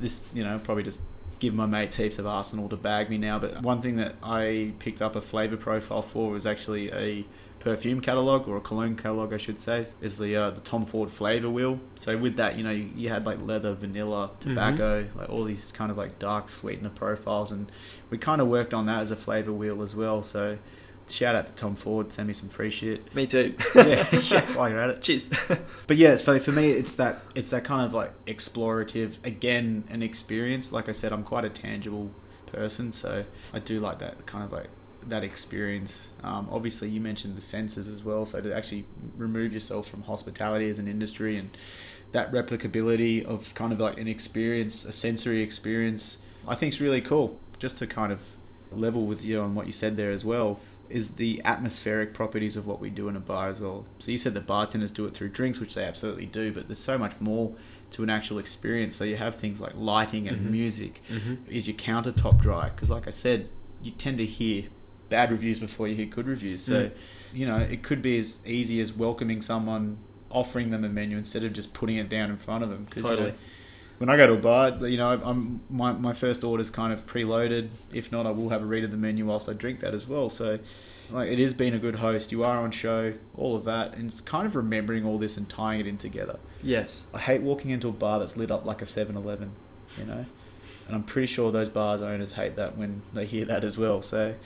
this, probably just give my mates heaps of arsenal to bag me now. But one thing that I picked up a flavor profile for was actually a perfume catalog, or a cologne catalog I should say, is the Tom Ford flavor wheel. So with that, you had like leather, vanilla, tobacco, like all these kind of like dark sweetener profiles, and we kind of worked on that as a flavor wheel as well. So shout out to Tom Ford, send me some free shit. Me too. yeah, while you're at it. Cheers. But yeah, so for me, it's that kind of like explorative, again, an experience. Like I said, I'm quite a tangible person, so I do like that kind of like that experience. Obviously you mentioned the senses as well, so to actually remove yourself from hospitality as an industry, and that replicability of kind of like an experience, a sensory experience, I think is really cool. Just to kind of level with you on what you said there as well, is the atmospheric properties of what we do in a bar as well. So you said that bartenders do it through drinks, which they absolutely do, but there's so much more to an actual experience. So you have things like lighting and music. Is your countertop dry? Because like I said, you tend to hear bad reviews before you hear good reviews. So, it could be as easy as welcoming someone, offering them a menu instead of just putting it down in front of them. Because totally. When I go to a bar, my first order's kind of preloaded. If not, I will have a read of the menu whilst I drink that as well. So, like, it is being a good host. You are on show, all of that, and it's kind of remembering all this and tying it in together. Yes. I hate walking into a bar that's lit up like a 7-Eleven, And I'm pretty sure those bars owners hate that when they hear that as well. So,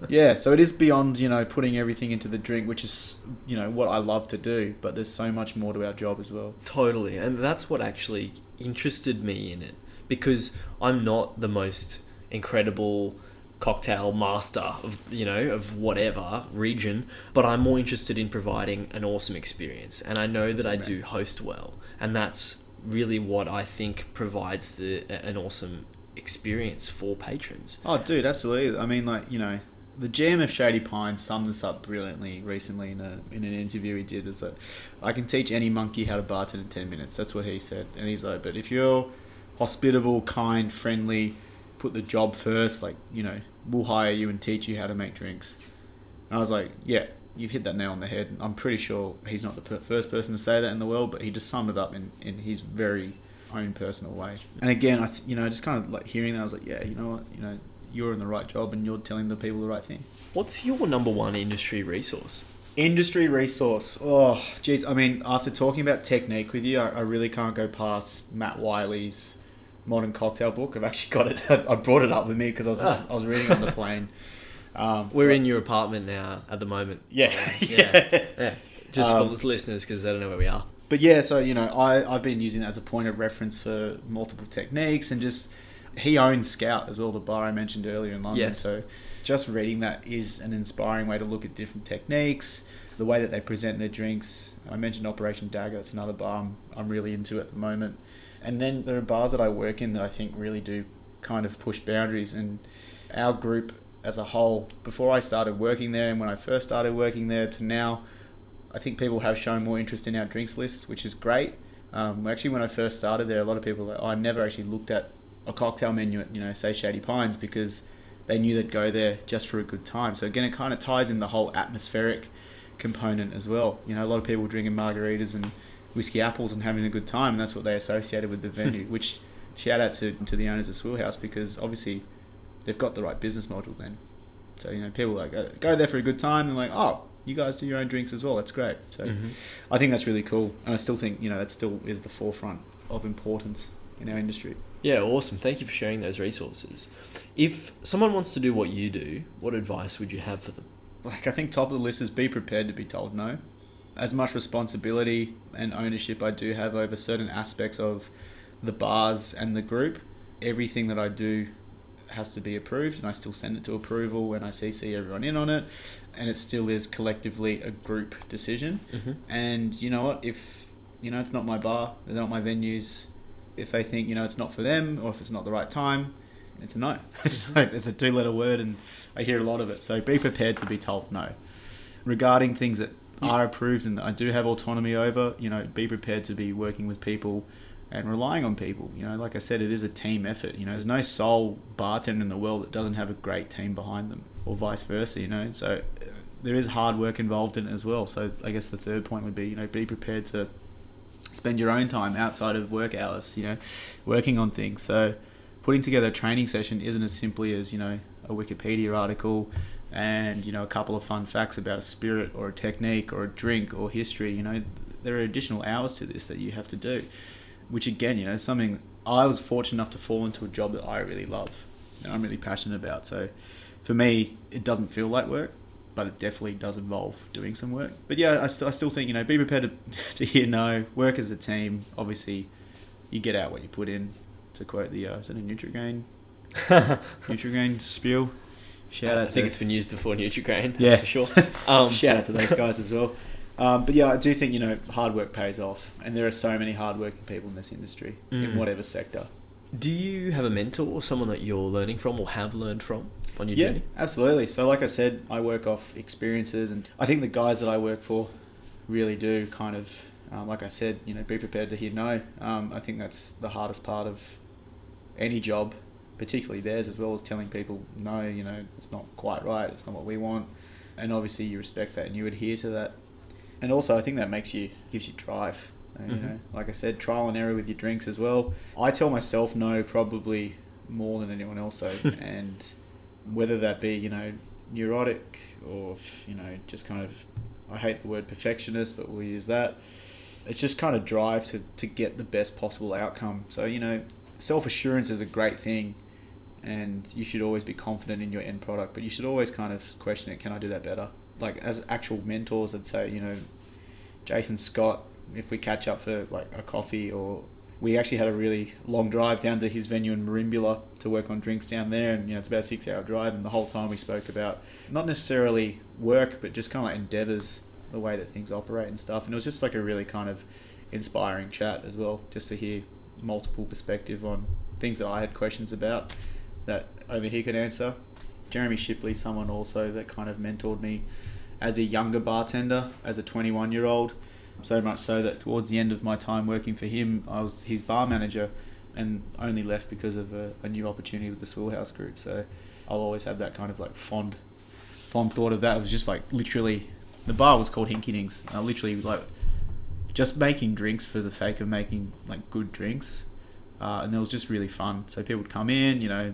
yeah, so it is beyond, putting everything into the drink, which is, what I love to do, but there's so much more to our job as well. Totally. And that's what actually interested me in it, because I'm not the most incredible cocktail master of whatever region, but I'm more interested in providing an awesome experience. And I know that I do host well, and that's really what I think provides an awesome experience for patrons. Oh, dude, absolutely. I mean, like, the GM of Shady Pines summed this up brilliantly recently in an interview he did. Is that I can teach any monkey how to bartend in 10 minutes. That's what he said. And he's like, but if you're hospitable, kind, friendly, put the job first, like, we'll hire you and teach you how to make drinks. And I was like, yeah, you've hit that nail on the head. I'm pretty sure he's not the first person to say that in the world, but he just summed it up in his very own personal way. And again, just kind of like hearing that, I was like, yeah, you know what, you're in the right job and you're telling the people the right thing. What's your number one industry resource? Industry resource. Oh, geez. I mean, after talking about technique with you, I really can't go past Matt Wiley's Modern Cocktail book. I've actually got it. I brought it up with me because I was reading on the plane. We're in your apartment now at the moment. Yeah. Yeah. Just for the listeners, because they don't know where we are. But yeah, so, I've been using that as a point of reference for multiple techniques, and just, he owns Scout as well, the bar I mentioned earlier in London. Yes. So just reading that is an inspiring way to look at different techniques, the way that they present their drinks. I mentioned Operation Dagger. That's another bar I'm really into at the moment. And then there are bars that I work in that I think really do kind of push boundaries. And our group as a whole, before I started working there and when I first started working there to now, I think people have shown more interest in our drinks list, which is great. Actually, when I first started there, a lot of people were like, I never actually looked at a cocktail menu at, say, Shady Pines, because they knew they'd go there just for a good time. So again, it kind of ties in the whole atmospheric component as well. A lot of people drinking margaritas and whiskey apples and having a good time, and that's what they associated with the venue, which shout out to the owners of Swill House, because obviously they've got the right business model then. So, people like go there for a good time and like, oh, you guys do your own drinks as well. That's great. So I think that's really cool. And I still think, that still is the forefront of importance in our industry. Yeah, awesome. Thank you for sharing those resources. If someone wants to do what you do, what advice would you have for them? I think top of the list is be prepared to be told no. As much responsibility and ownership I do have over certain aspects of the bars and the group, everything that I do has to be approved, and I still send it to approval and I CC everyone in on it, and it still is collectively a group decision. And you know what, if it's not my bar, they're not my venues, if they think it's not for them, or if it's not the right time, it's a no. It's a 2-letter word, and I hear a lot of it. So be prepared to be told no. Regarding things that are approved and that I do have autonomy over, be prepared to be working with people and relying on people. Like I said, it is a team effort. There's no sole bartender in the world that doesn't have a great team behind them, or vice versa. So there is hard work involved in it as well. So I guess the third point would be, be prepared to spend your own time outside of work hours, working on things. So putting together a training session isn't as simply as, a Wikipedia article and, a couple of fun facts about a spirit or a technique or a drink or history. There are additional hours to this that you have to do, which again, is something I was fortunate enough to fall into a job that I really love and I'm really passionate about. So for me, it doesn't feel like work, but it definitely does involve doing some work. But yeah, I still think, be prepared to hear no, work as a team. Obviously, you get out what you put in, to quote the, is it a Nutrigrain? Nutrigrain spiel? Shout out I think it's been used before, Nutrigrain. Yeah. For sure. Shout out to those guys as well. But yeah, I do think, hard work pays off. And there are so many hardworking people in this industry, in whatever sector. Do you have a mentor or someone that you're learning from or have learned from on your journey? Yeah, absolutely. So like I said, I work off experiences, and I think the guys that I work for really do kind of, like I said, be prepared to hear no. I think that's the hardest part of any job, particularly theirs, as well as telling people, no, it's not quite right, it's not what we want. And obviously you respect that and you adhere to that. And also I think that gives you drive. Like I said, trial and error with your drinks as well. I tell myself no probably more than anyone else though. And whether that be, neurotic or, just kind of, I hate the word perfectionist, but we'll use that. It's just kind of drive to get the best possible outcome. So, self-assurance is a great thing, and you should always be confident in your end product, but you should always kind of question it. Can I do that better? Like as actual mentors, I'd say, Jason Scott, if we catch up for like a coffee, or we actually had a really long drive down to his venue in Merimbula to work on drinks down there, and it's about a 6-hour drive, and the whole time we spoke about not necessarily work, but just kind of like endeavors, the way that things operate and stuff. And it was just like a really kind of inspiring chat as well, just to hear multiple perspective on things that I had questions about that only he could answer. Jeremy Shipley, someone also that kind of mentored me as a younger bartender, as a 21-year-old. So much so that towards the end of my time working for him, I was his bar manager and only left because of a new opportunity with the Swill House group. So I'll always have that kind of like fond fond thought of that. It was just like literally, the bar was called Hinky Dinks. Literally like just making drinks for the sake of making like good drinks, and it was just really fun. So people would come in, you know,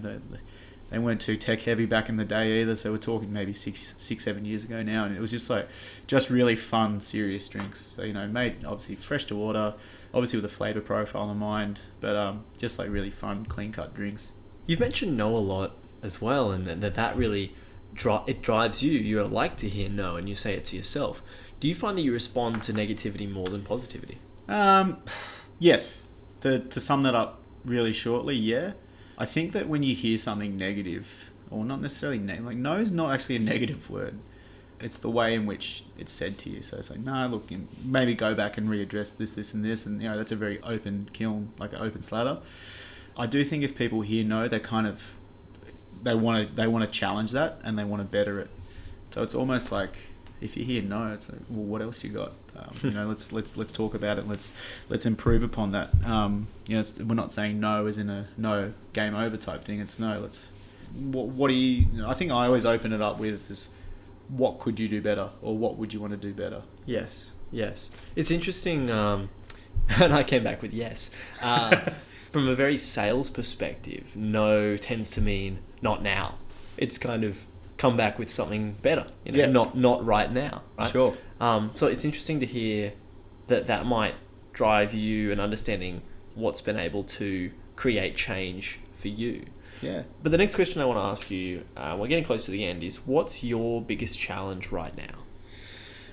they weren't too tech heavy back in the day either. So we're talking maybe 7 years ago now, and it was just like just really fun, serious drinks. So, you know, made obviously fresh to order, obviously with a flavour profile in mind, but just like really fun, clean cut drinks. You've mentioned no a lot as well, and that really it drives you. You like to hear no, and you say it to yourself. Do you find that you respond to negativity more than positivity? Yes. To sum that up really shortly, yeah. I think that when you hear something negative, or not necessarily like no is not actually a negative word. It's the way in which it's said to you. So it's like, no, look, maybe go back and readdress this, and this, and you know that's a very open kiln, like an open slather. I do think if people hear no, they want to challenge that and they want to better it. So it's almost like if you hear no, it's like, well, what else you got? You know, let's talk about it. Let's improve upon that. You know, we're not saying no as in a no game over type thing. It's no. What do you? I think I always open it up with is, what could you do better, or what would you want to do better? Yes. It's interesting, and I came back with yes. From a very sales perspective, no tends to mean not now. It's kind of come back with something better, you know, Yeah. not right now, right? Sure. So it's interesting to hear that might drive you and understanding what's been able to create change for you. Yeah. But the next question I want to ask you, we're getting close to the end, is what's your biggest challenge right now?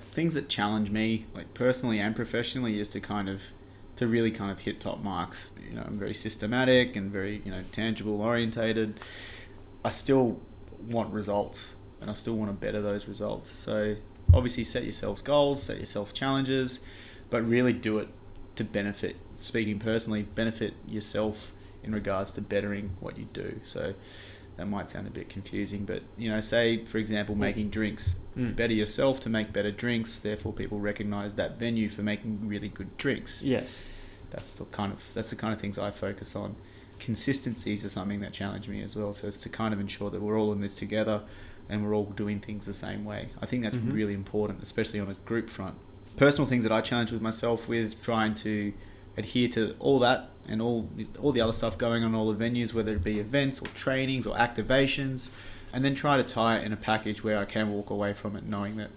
Things that challenge me, like personally and professionally, is to really hit top marks. You know, I'm very systematic and very, you know, tangible orientated. I still want results, and I still want to better those results. So obviously set yourselves goals, set yourself challenges, but really do it to benefit, speaking personally, benefit yourself in regards to bettering what you do. So that might sound a bit confusing, but, you know, say, for example, making drinks. Better yourself to make better drinks, therefore people recognize that venue for making really good drinks. Yes. That's the kind of things I focus on. Consistencies are something that challenge me as well. So it's to kind of ensure that we're all in this together and we're all doing things the same way. I think that's really important, especially on a group front. Personal things that I challenge with myself with, trying to adhere to all that and all the other stuff going on all the venues, whether it be events or trainings or activations, and then try to tie it in a package where I can walk away from it knowing that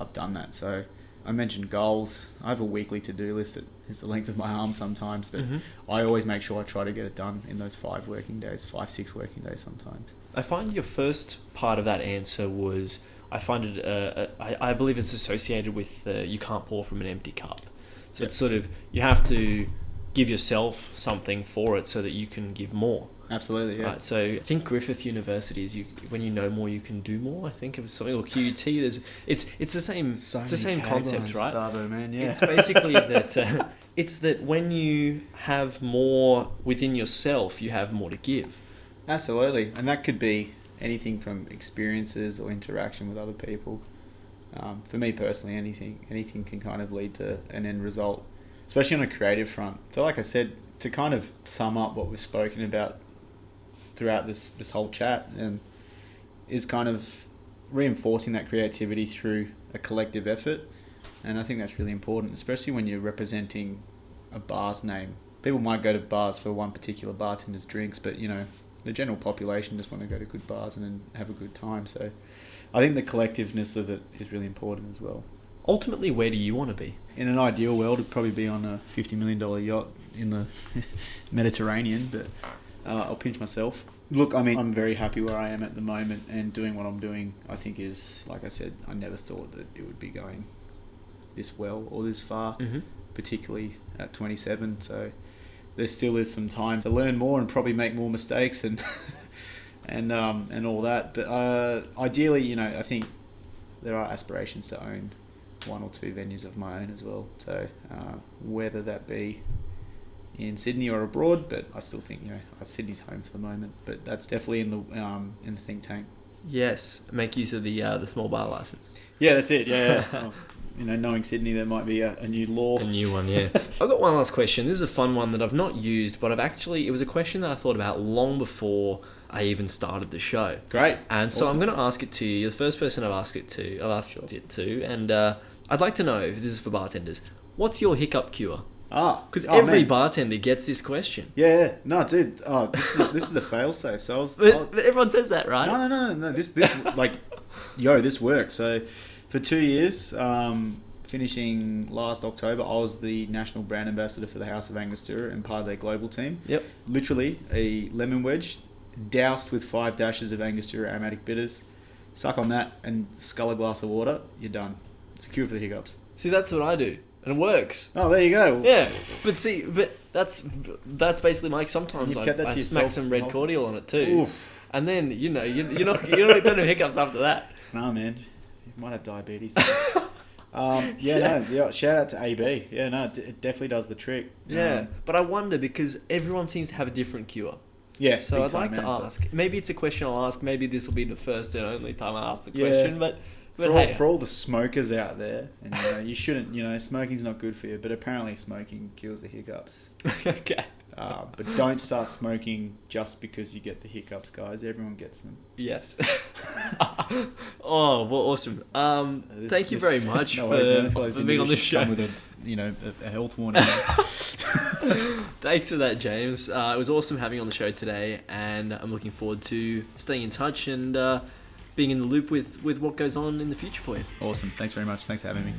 I've done that. So I mentioned goals. I have a weekly to-do list that is the length of my arm sometimes, but I always make sure I try to get it done in those 6 working days sometimes. I find your first part of that answer was, I find it, I believe it's associated with you can't pour from an empty cup. So it's sort of, you have to give yourself something for it so that you can give more. Absolutely, yeah. Right, so I think Griffith University is, when you know more, you can do more. I think it was something, or QUT. It's the same. It's the same concept, right? Savo, man, yeah. It's basically that. It's that when you have more within yourself, you have more to give. Absolutely, and that could be anything from experiences or interaction with other people. For me personally, anything can kind of lead to an end result, especially on a creative front. So like I said, to kind of sum up what we've spoken about throughout this whole chat, is kind of reinforcing that creativity through a collective effort. And I think that's really important, especially when you're representing a bar's name. People might go to bars for one particular bartender's drinks, but, you know, the general population just want to go to good bars and then have a good time. So I think the collectiveness of it is really important as well. Ultimately, where do you want to be? In an ideal world, it'd probably be on a $50 million yacht in the Mediterranean, but I'll pinch myself. Look, I mean, I'm very happy where I am at the moment, and doing what I'm doing, I think is, like I said, I never thought that it would be going this well or this far, particularly at 27. So there still is some time to learn more and probably make more mistakes and and all that. But ideally, you know, I think there are aspirations to own 1 or 2 venues of my own as well. So whether that be in Sydney or abroad, but I still think, you know, Sydney's home for the moment. But that's definitely in the think tank. Yes, make use of the small bar license. Yeah, that's it. Yeah. Well, you know, knowing Sydney, there might be a new law. A new one, yeah. I've got one last question. This is a fun one that I've not used, but it was a question that I thought about long before I even started the show. Great. And so Awesome. I'm going to ask it to you. You're the first person I've asked it to. And I'd like to know, if this is for bartenders, what's your hiccup cure? Because every bartender gets this question. Yeah. No, dude. Oh, this is a fail-safe. So But everyone says that, right? No. This like, this works. So for 2 years, finishing last October, I was the national brand ambassador for the House of Angostura and part of their global team. Yep. Literally a lemon wedge doused with 5 dashes of Angostura aromatic bitters. Suck on that and scull a glass of water. You're done. It's a cure for the hiccups. See, that's what I do. And it works. Oh, there you go. Yeah. But that's basically Mike. Sometimes You've kept that I to smack yourself. some red cordial on it too. Oof. And then, you're not don't have hiccups after that. Nah, man. You might have diabetes. Shout out to AB. Yeah, no, it definitely does the trick. Yeah. But I wonder, because everyone seems to have a different cure. Yeah. So big I'd like time to answer. ask. Maybe it's a question I'll ask. Maybe this will be the first and only time I ask the question. But For all the smokers out there, and you shouldn't, smoking's not good for you, but apparently smoking cures the hiccups. Okay. But don't start smoking just because you get the hiccups, guys. Everyone gets them. Yes. Oh, well, awesome. Thank you very much no worries, man. I feel like for being on the show. come with a health warning. Thanks for that, James. It was awesome having you on the show today, and I'm looking forward to staying in touch and being in the loop with what goes on in the future for you. Awesome. Thanks very much. Thanks for having me.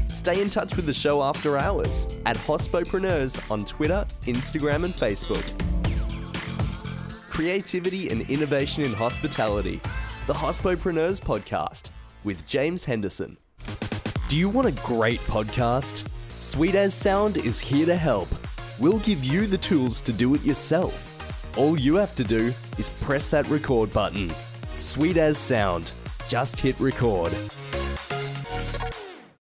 Stay in touch with the show after hours at Hospopreneurs on Twitter, Instagram, and Facebook. Creativity and innovation in hospitality. The Hospopreneurs Podcast with James Henderson. Do you want a great podcast? Sweet As Sound is here to help. We'll give you the tools to do it yourself. All you have to do is press that record button. Sweet As Sound. Just hit record.